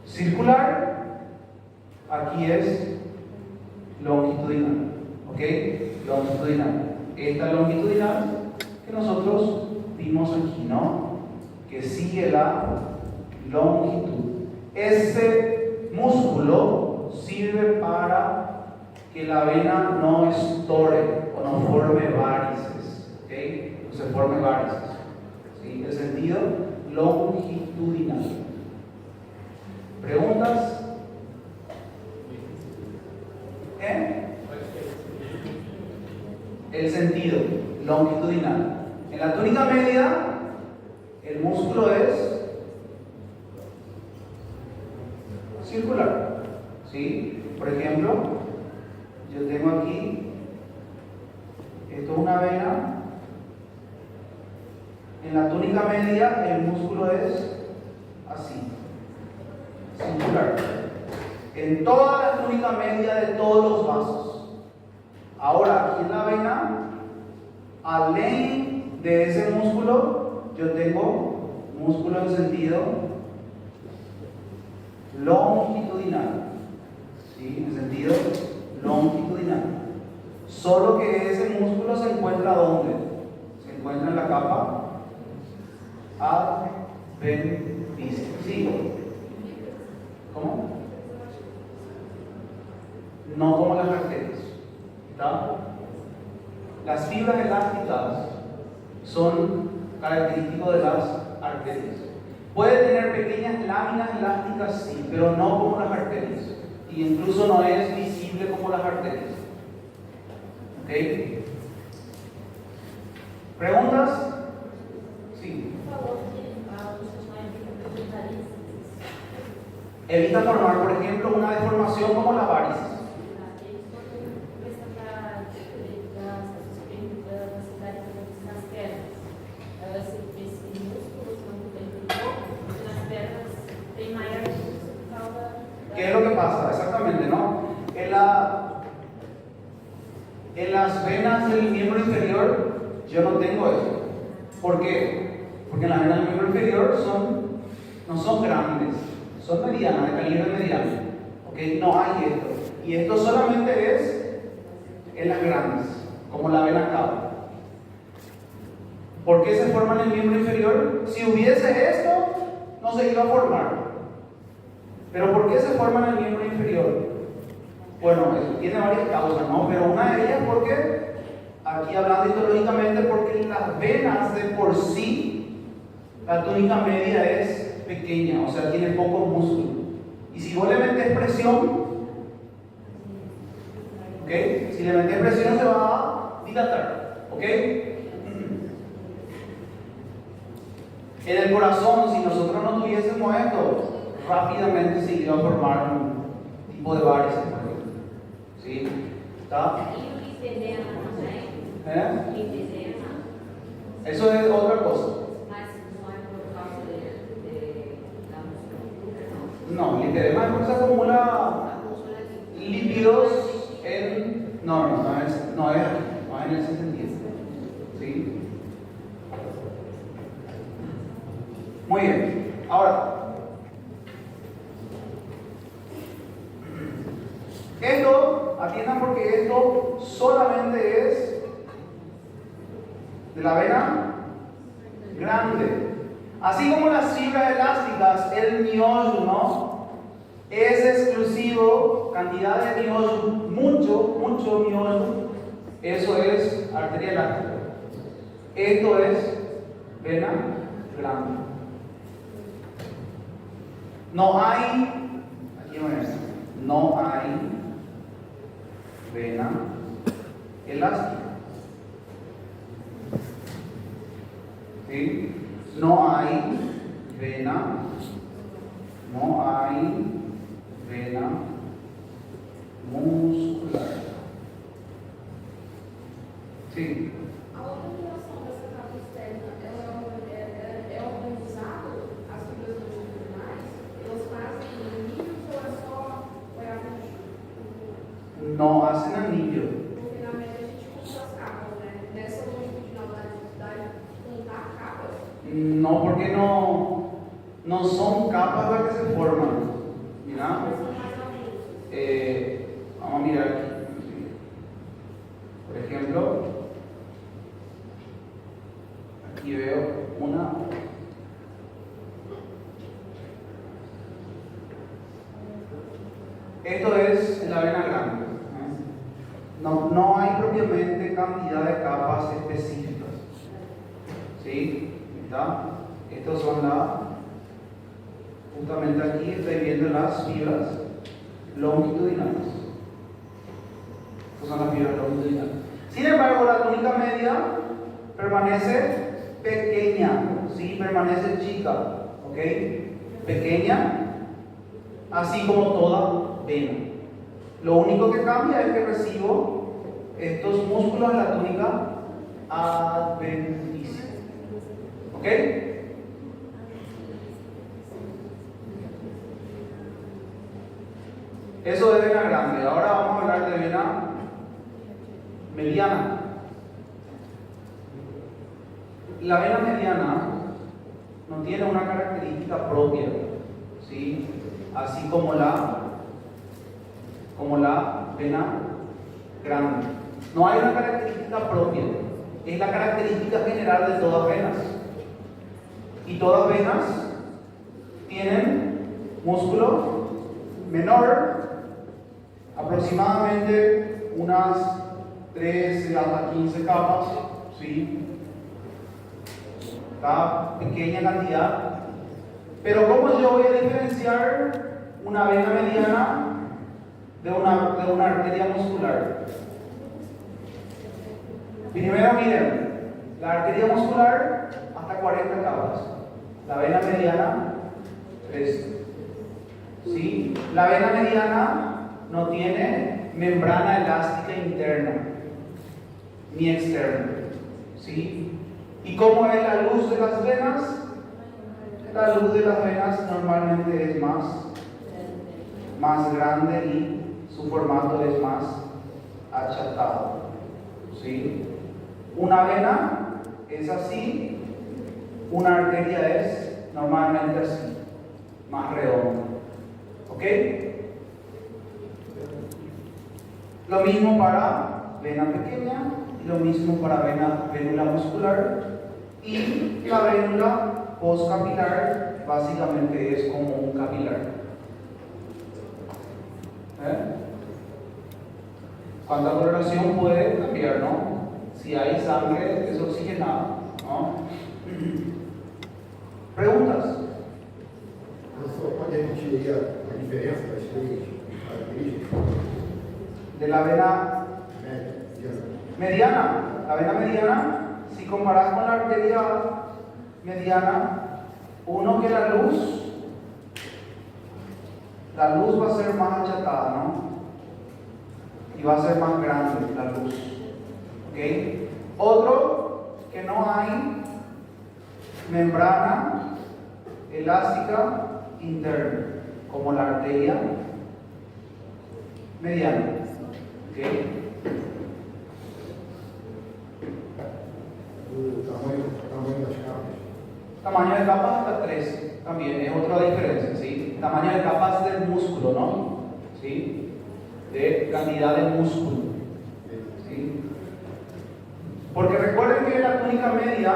circular, aquí es longitudinal, ¿ok? Longitudinal. Esta longitudinal que nosotros vimos aquí, ¿no? Que sigue la longitud. Este músculo sirve para que la vena no estore o no forme varices, ¿ok? No se forme varices, ¿sí? El sentido longitudinal. ¿Preguntas? El sentido longitudinal. En la túnica media, el músculo es circular, ¿sí? Por ejemplo, yo tengo aquí, esto es una vena. En la túnica media, el músculo es así, circular. En toda la túnica media de todos los vasos. Ahora, aquí en la vena, além de ese músculo, yo tengo músculo en sentido longitudinal, ¿sí? En sentido longitudinal. Solo que ese músculo se encuentra ¿dónde? Se encuentra en la capa adventicia. ¿Sí? ¿Cómo? No como las arterias. ¿Está? Las fibras elásticas son característicos de las arterias. Puede tener pequeñas láminas elásticas, sí, pero no como las arterias. Y incluso no es visible como las arterias. ¿Ok? ¿Preguntas? Sí. Evita formar, por ejemplo, una deformación como la varices. En las venas del miembro inferior yo no tengo eso. ¿Por qué? Porque las venas del miembro inferior no son grandes, son medianas, de calibre mediano. ¿Okay? No hay esto. Y esto solamente es en las grandes, como la vena cava. ¿Por qué se forma en el miembro inferior? Si hubiese esto, no se iba a formar. ¿Pero por qué se forma en el miembro inferior? Bueno, eso tiene varias causas, ¿no? Pero una de ellas porque, aquí hablando histológicamente, porque las venas de por sí, la túnica media es pequeña, o sea, tiene poco músculo. Y si vos le metes presión, ¿ok? Si le metes presión se va a dilatar, ¿ok? En el corazón, si nosotros no tuviésemos esto, rápidamente se iba a formar un tipo de varices, por ejemplo. ¿Sí? ¿Está? ¿Eh? Eso es otra cosa. No, el linfedema es porque se acumula lípidos en. No es en ese sentido. ¿Sí? Muy bien. Ahora, esto, atiendan porque esto solamente es de la vena grande. Así como las fibras elásticas, el miollo, ¿no? Es exclusivo, cantidad de miollo, mucho miollo. Eso es arteria elástica. Esto es vena grande. No hay, aquí no hay vena elástica. ¿Sí? No hay vena muscular. ¿Sí? A organização dessa capa externa, é organizado? As fibras longitudinais, elas fazem anilhos ou é só No hacen anillo. Porque na média a gente compra as capas, né? Nessa longitudinal da contar capas. No, porque no son capas las que se forman. Mira, vamos a mirar aquí. Por ejemplo, aquí veo una. Esto es la vena grande. No hay propiamente cantidad de capas específicas. ¿Sí? ¿Está? Estos son justamente aquí estoy viendo las fibras longitudinales. Estas son las fibras longitudinales. Sin embargo, la túnica media permanece pequeña, ¿sí? Permanece chica, ¿ok? Pequeña, así como toda vena. Lo único que cambia es que recibo estos músculos en la túnica adventicia. ¿Ok? Eso es vena grande. Ahora vamos a hablar de vena mediana. La vena mediana no tiene una característica propia, ¿sí? Así como la vena grande. No hay una característica propia, es la característica general de todas venas. Y todas venas tienen músculo menor, aproximadamente unas 13 hasta 15 capas, ¿sí? Cada pequeña cantidad. Pero ¿cómo yo voy a diferenciar una vena mediana de una arteria muscular? Primero miren, la arteria muscular hasta 40 capas, la vena mediana 3. ¿Sí? La vena mediana no tiene membrana elástica interna ni externa. ¿Sí? ¿Y cómo es la luz de las venas? La luz de las venas normalmente es más grande y su formato es más achatado. ¿sí? Una vena es así, una arteria es normalmente así, más redonda. ¿Ok? Lo mismo para vena pequeña, y lo mismo para vénula muscular, y la vénula postcapilar básicamente es como un capilar. Cuánta coloración puede cambiar, ¿no? Si hay sangre desoxigenada, ¿no? ¿Preguntas? Professor, pode repetir a diferença das três características? De la vena mediana. La vena mediana, si comparas con la arteria mediana, uno que la luz va a ser más achatada, ¿no? Y va a ser más grande la luz. ¿Ok? Otro, que no hay membrana elástica interna, como la arteria mediana. ¿Ok? O tamanho das capas. Tamaño de capas hasta 3, también es otra diferencia, ¿sí? Tamaño de capas del músculo, ¿no? ¿Sí? De cantidad de músculo, ¿sí? Porque recuerden que la túnica media,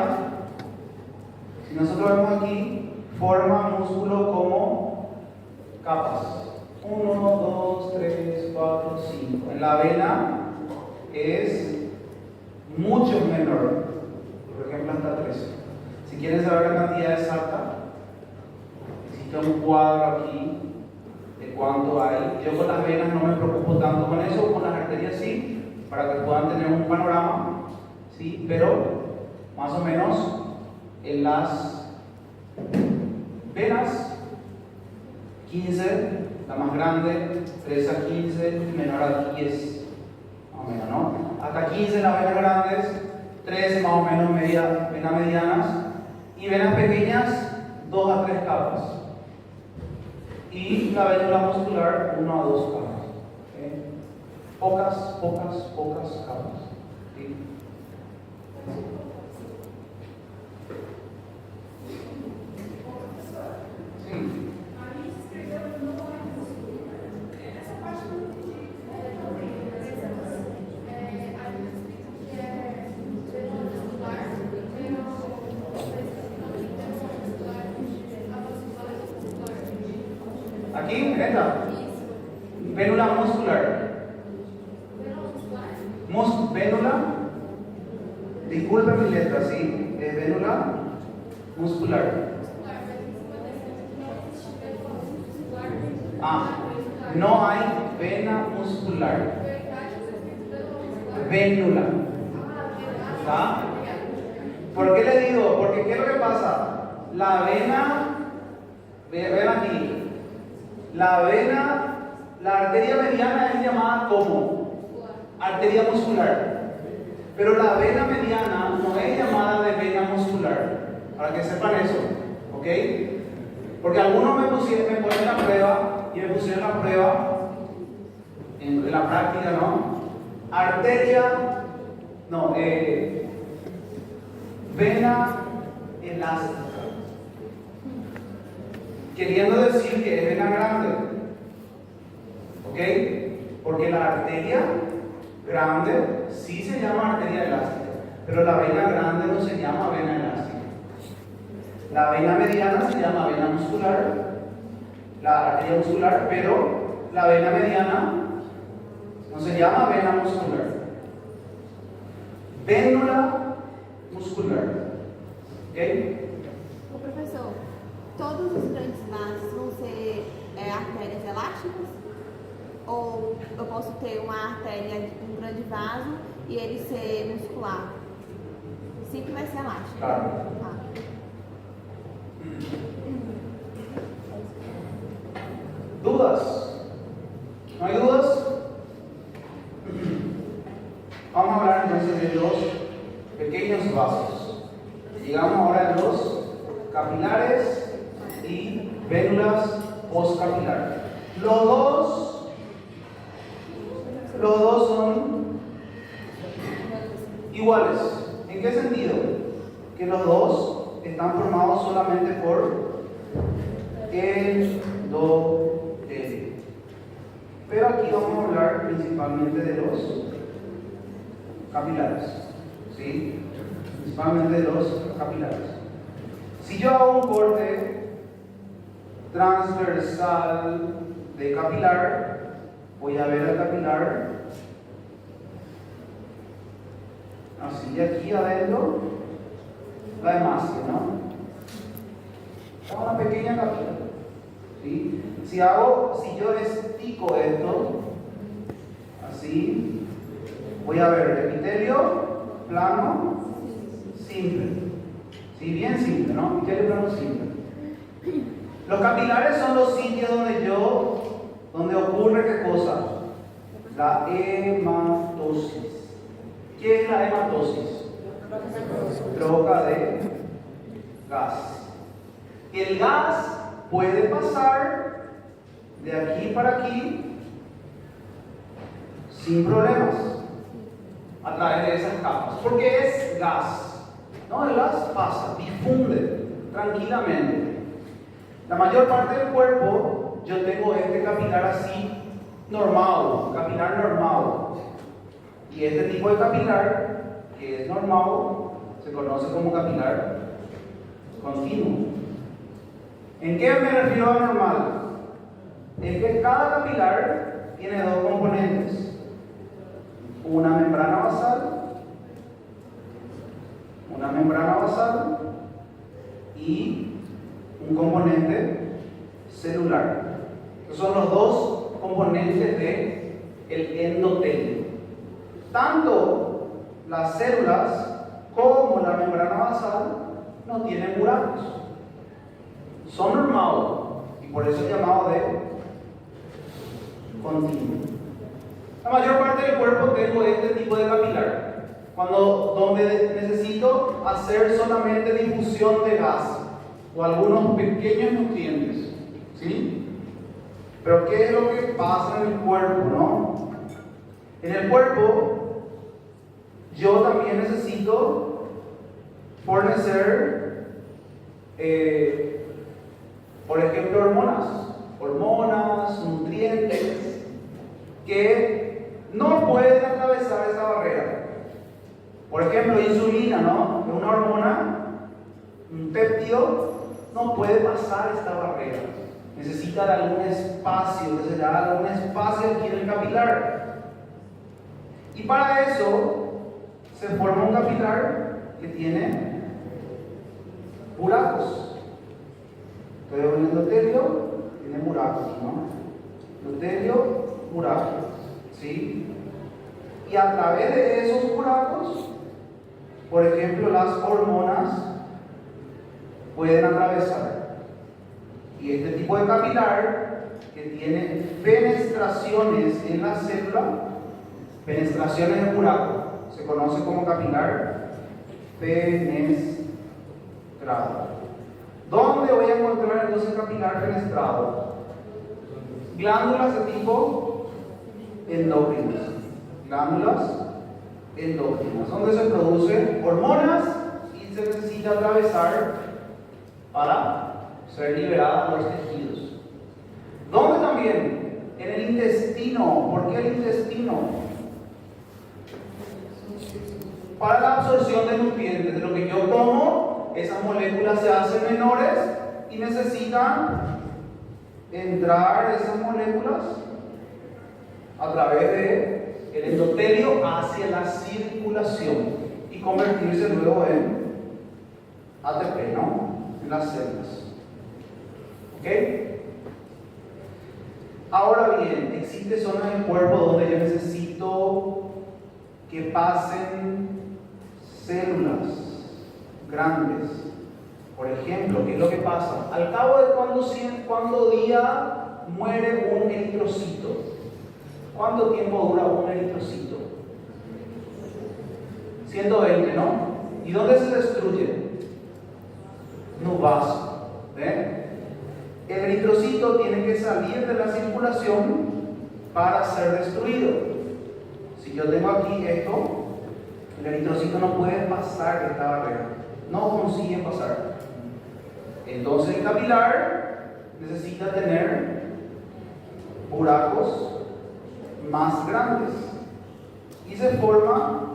si nosotros vemos aquí, forma músculo como capas. 1, 2, 3, 4, 5. En la vena es mucho menor, por ejemplo hasta 3. Si quieren saber la cantidad exacta, existe un cuadro aquí de cuánto hay. Yo con las venas no me preocupo tanto con eso, con las arterias sí, para que puedan tener un panorama, ¿sí? Pero más o menos en las venas, 15, la más grande, 3 a 15, menor a 10, más o menos, ¿no? Hasta 15 las venas grandes, 13 más o menos venas medianas, y venas pequeñas, 2 a 3 capas. Y la vénula muscular, 1 a 2 capas. ¿Okay? Pocas capas. ¿Sí? Sí. Aquí, neta. Vénula muscular. Vénula. Disculpen mi letra, sí. Es vénula muscular. No hay vena muscular. Vénula. ¿Está? ¿Por qué le digo? Porque ¿qué es lo que pasa? La vena, ven aquí. La arteria mediana es llamada como arteria muscular, pero la vena mediana no es llamada de vena muscular, para que sepan eso, ¿ok? Porque algunos me ponen la prueba y me pusieron la prueba en la práctica, ¿no? Vena elástica, queriendo decir que es vena grande, ¿ok? Porque la arteria grande sí se llama arteria elástica, pero la vena grande no se llama vena elástica. La vena mediana se llama vena muscular, la arteria muscular, pero la vena mediana no se llama vena muscular. Vénula muscular, ¿ok? Ô, professor, todos os grandes vasos vão ser artérias elásticas? Ou eu posso ter uma artéria, um grande vaso, e ele ser muscular? Sim que vai ser elástico. Claro. Tá. ¿Dudas? ¿No hay dudas? Vamos a hablar entonces de los pequeños vasos. Llegamos ahora a los capilares y vénulas postcapilares. Los dos son iguales. ¿En qué sentido? Que los dos están formados solamente por endotelio. Pero aquí vamos a hablar principalmente de los capilares. ¿Sí? Principalmente de los capilares. Si yo hago un corte transversal de capilar, voy a ver el capilar así, y aquí adentro la hemácia, ¿no? Es una pequeña capilla, ¿sí? Si yo estico esto así, voy a ver el epitelio plano simple, ¿sí? Bien simple, ¿no? Epitelio plano simple. Los capilares son los sitios donde ocurre ¿qué cosa? La hematosis. ¿Qué es la hematosis? Troca de gas. El gas puede pasar de aquí para aquí sin problemas a través de esas capas, porque es gas, ¿no? El gas pasa, difunde tranquilamente. La mayor parte del cuerpo, yo tengo este capilar así, normado, capilar normado. Y este tipo de capilar, que es normado, se conoce como capilar continuo. ¿En qué me refiero a normal? Es que cada capilar tiene dos componentes. Una membrana basal y un componente celular. Estos son los dos componentes del endotelio. Tanto las células como la membrana basal no tienen buracos. Son normados y por eso es llamado de continuo. La mayor parte del cuerpo tengo este tipo de capilar. Donde necesito hacer solamente difusión de gas o algunos pequeños nutrientes, ¿sí? Pero ¿qué es lo que pasa en el cuerpo, no? En el cuerpo yo también necesito fornecer, por ejemplo, hormonas, nutrientes que no pueden atravesar esa barrera. Por ejemplo, insulina, ¿no? Una hormona, un péptido, no puede pasar esta barrera. Necesita de algún espacio, que se le da algún espacio aquí en el capilar. Y para eso se forma un capilar que tiene buracos. Entonces el endotelio tiene buracos, ¿no? Endotelio, buraco, ¿sí? Y a través de esos buracos, por ejemplo, las hormonas pueden atravesar. Y este tipo de capilar que tiene fenestraciones en la célula, fenestraciones de buraco, se conoce como capilar fenestrado. ¿Dónde voy a encontrar entonces el capilar fenestrado? Glándulas de tipo endócrinas. Glándulas endócrinas, donde se producen hormonas y se necesita atravesar para ser liberadas los tejidos. ¿Dónde también? En el intestino. ¿Por qué el intestino? Para la absorción de nutrientes. De lo que yo como, esas moléculas se hacen menores y necesitan entrar esas moléculas a través de el endotelio hacia la circulación y convertirse luego en ATP, ¿no? En las células. ¿Ok? Ahora bien, existen zonas del cuerpo donde yo necesito que pasen células grandes. Por ejemplo, ¿qué es lo que pasa? Al cabo de cuánto día muere un eritrocito. ¿Cuánto tiempo dura un eritrocito? 120, ¿no? ¿Y dónde se destruye? En un vaso. ¿Ven? El eritrocito tiene que salir de la circulación para ser destruido. Si yo tengo aquí esto, El eritrocito no puede pasar esta barrera, no consigue pasar. Entonces el capilar necesita tener buracos más grandes y se forman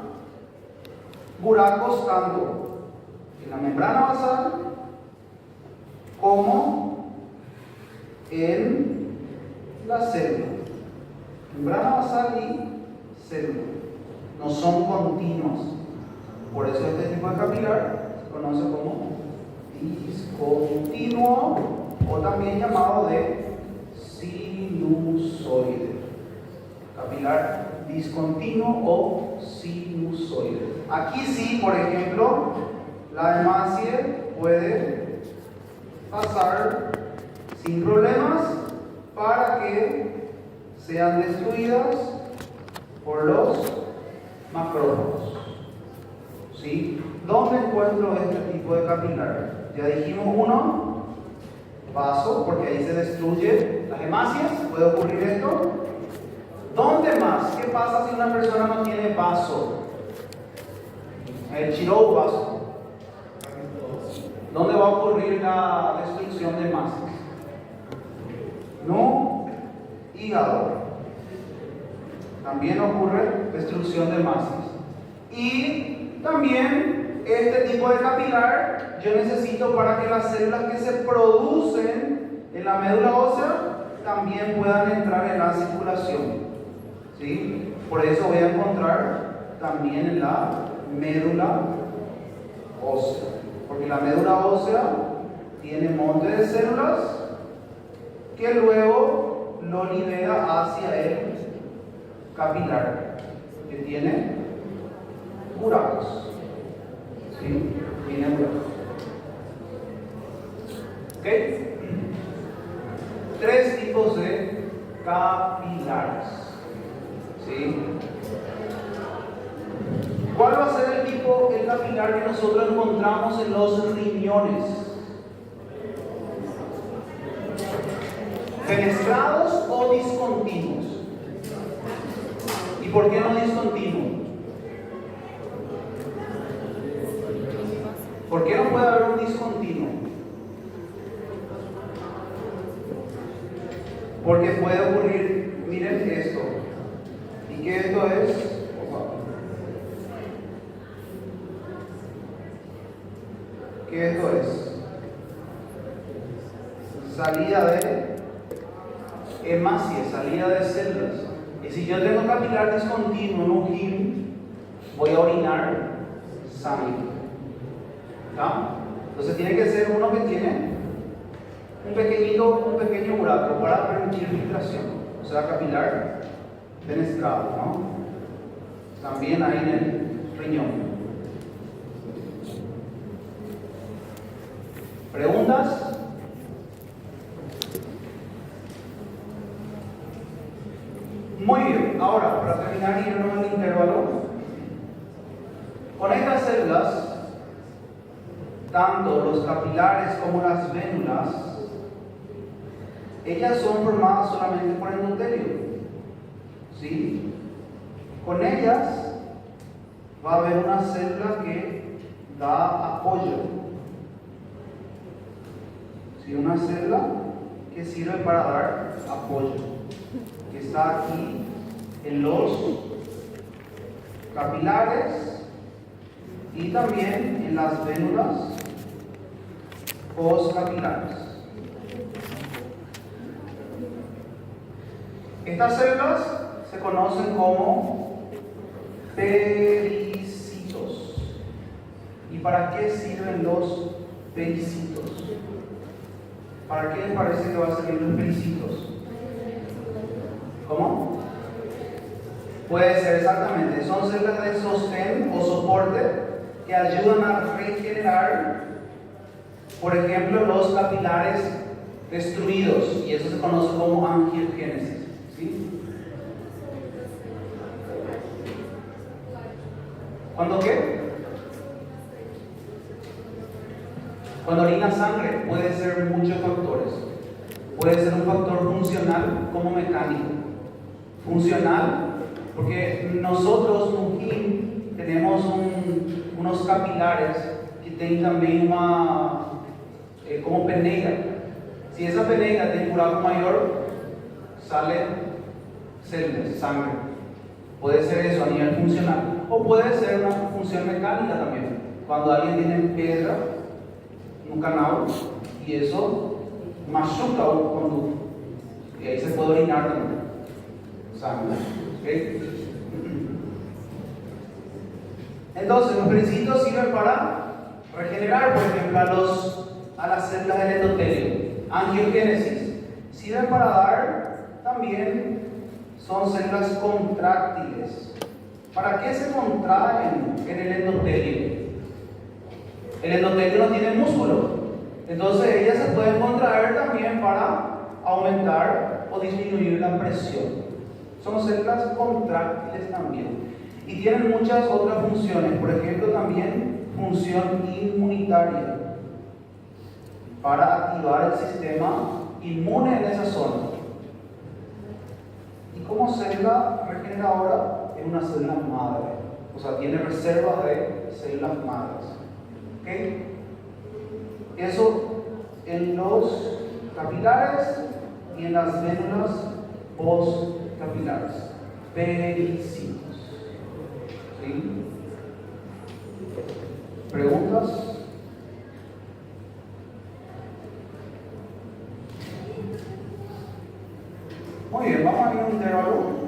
buracos tanto en la membrana basal como en la célula. Membrana basal y célula no son continuos, por eso este tipo de capilar se conoce como discontinuo o también llamado de sinusoide. Capilar discontinuo o sinusoide. Aquí sí, por ejemplo, la hemácie puede pasar sin problemas para que sean destruidas por los macrófagos. ¿Sí? ¿Dónde encuentro este tipo de capilar? Ya dijimos uno, vaso, porque ahí se destruye las hemácias, puede ocurrir esto. ¿Dónde más? ¿Qué pasa si una persona no tiene vaso? El chirou vaso. ¿Dónde va a ocurrir la destrucción de hemácias? No, hígado. También ocurre destrucción de hemácias. Y también este tipo de capilar yo necesito para que las células que se producen en la médula ósea también puedan entrar en la circulación. ¿Sí? Por eso voy a encontrar también en la médula ósea, porque la médula ósea tiene monte de células que luego lo libera hacia el capilar, que tiene buracos. ¿Sí? Tiene buracos. ¿Ok? 3 tipos de capilares. ¿Sí? ¿Cuál va a ser el capilar que nosotros encontramos en los riñones? ¿Fenestrados o discontinuos? ¿Y por qué no discontinuos? ¿Por qué no puede haber un discontinuo? Porque puede ocurrir, miren esto, y que esto es, ¿qué esto es? Salida de hemácia, salida de células. Y si yo tengo capilar discontinuo en un gym, voy a orinar sangre. ¿Ya? Entonces tiene que ser uno que tiene un pequeño buraco para permitir filtración, o sea, capilar fenestrado, ¿no? También hay en el riñón. ¿Preguntas? Muy bien, ahora para terminar y irnos al intervalo, con estas células, tanto los capilares como las vénulas, ellas son formadas solamente por endotelio. ¿Sí? Con ellas va a haber una célula que da apoyo. ¿Sí? Una célula que sirve para dar apoyo, que está aquí en los capilares y también en las vénulas postcapilares. Estas células se conocen como pericitos. ¿Y para qué sirven los pericitos? ¿Para qué les parece que va a servir los pericitos? ¿Cómo? Puede ser exactamente, son células de sostén o soporte que ayudan a regenerar, por ejemplo, los capilares destruidos, y eso se conoce como angiogénesis. ¿Sí? ¿Cuándo qué? Cuando orina sangre, puede ser muchos factores. Puede ser un factor funcional como mecánico. Funcional, porque nosotros, Mujín, tenemos tenemos unos capilares que tienen también una como peneira. Si esa peneira tiene un buraco mayor, sale células, sangre. Puede ser eso a nivel funcional, o puede ser una función mecánica también. Cuando alguien tiene piedra en un canal y eso machuca un conducto, y ahí se puede orinar también sangre. ¿Okay? Entonces, los principios sirven para regenerar, por ejemplo, a las células del endotelio. Angiogénesis sirven para dar también, son células contráctiles. ¿Para qué se contraen en el endotelio? El endotelio no tiene músculo, entonces ellas se pueden contraer también para aumentar o disminuir la presión. Son células contráctiles también. Y tienen muchas otras funciones, por ejemplo también función inmunitaria, para activar el sistema inmune en esa zona. Y como célula regeneradora es una célula madre, o sea, tiene reservas de células madres. ¿Okay? Eso en los capilares y en las vénulas postcapilares, pericitos. ¿Sí? ¿Preguntas? Muy bien, vamos a ir a un intervalo.